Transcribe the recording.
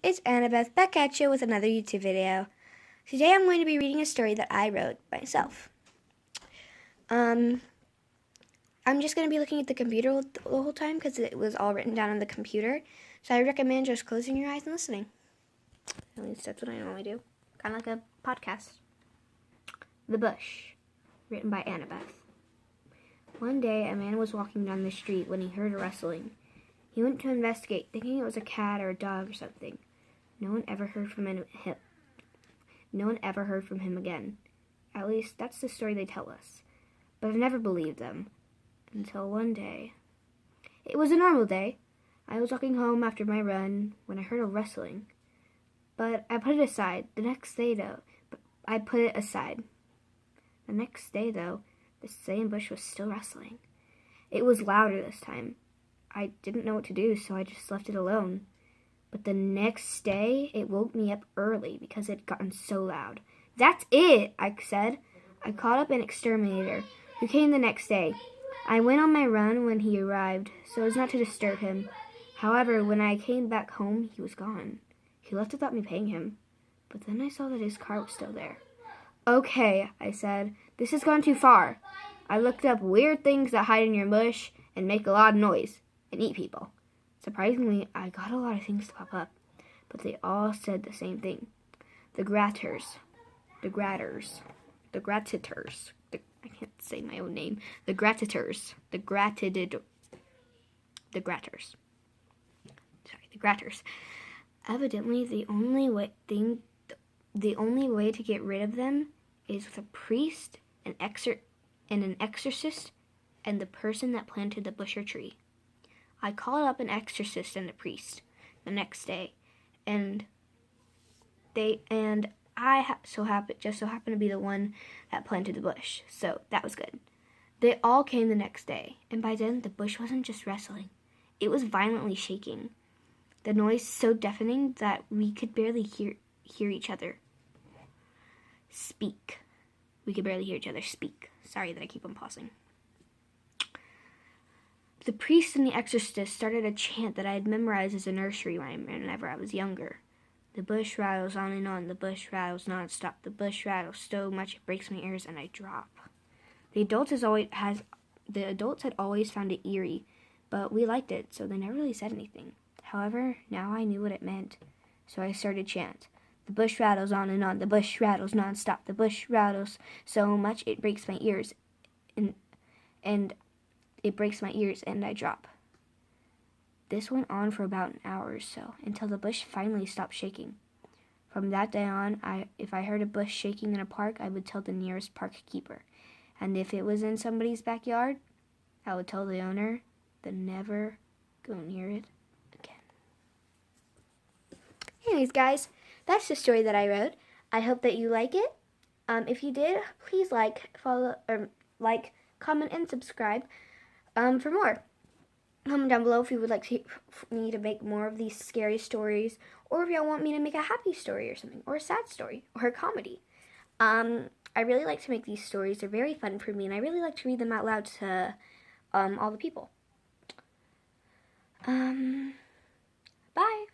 it's Annabeth back at you with another YouTube video. Today I'm going to be reading a story that I wrote myself. I'm just going to be looking at the computer the whole time because it was all written down on the computer. So I recommend just closing your eyes and listening. At least that's what I normally do. Kind of like a podcast. The Bush, written by Annabeth. One day a man was walking down the street when he heard a rustling. He went to investigate, thinking it was a cat or a dog or something. No one ever heard from him again. At least, that's the story they tell us. But I never believed them. Until one day. It was a normal day. I was walking home after my run when I heard a rustling. But I put it aside. The next day, though, the same bush was still rustling. It was louder this time. I didn't know what to do, so I just left it alone. But the next day, it woke me up early because it had gotten so loud. "That's it," I said. I called up an exterminator, who came the next day. I went on my run when he arrived, so as not to disturb him. However, when I came back home, he was gone. He left without me paying him. But then I saw that his car was still there. "Okay," I said, "this has gone too far. I looked up weird things that hide in your bush and make a lot of noise and eat people." Surprisingly, I got a lot of things to pop up, but they all said the same thing. I can't say my own name. The gratters. Evidently, the only way to get rid of them is with a priest, an exorcist, and the person that planted the bush or tree. I called up an exorcist and a priest the next day, and I just so happened to be the one that planted the bush, so that was good. They all came the next day, and by then the bush wasn't just rustling; it was violently shaking. The noise so deafening that we could barely hear each other speak. Sorry that I keep on pausing. The priest and the exorcist started a chant that I had memorized as a nursery rhyme whenever I was younger. The bush rattles on and on, the bush rattles non-stop, the bush rattles so much it breaks my ears and I drop. The adults had always found it eerie, but we liked it, so they never really said anything. However, now I knew what it meant, so I started chant. The bush rattles on and on, the bush rattles non-stop, the bush rattles so much it breaks my ears, and I drop. This went on for about an hour or so, until the bush finally stopped shaking. From that day on, if I heard a bush shaking in a park, I would tell the nearest park keeper. And if it was in somebody's backyard, I would tell the owner to never go near it again. Anyways, guys, that's the story that I wrote. I hope that you like it. If you did, please comment, and subscribe for more. Comment down below if you would like me to make more of these scary stories, or if y'all want me to make a happy story or something, or a sad story, or a comedy. I really like to make these stories. They're very fun for me, and I really like to read them out loud to all the people. Bye.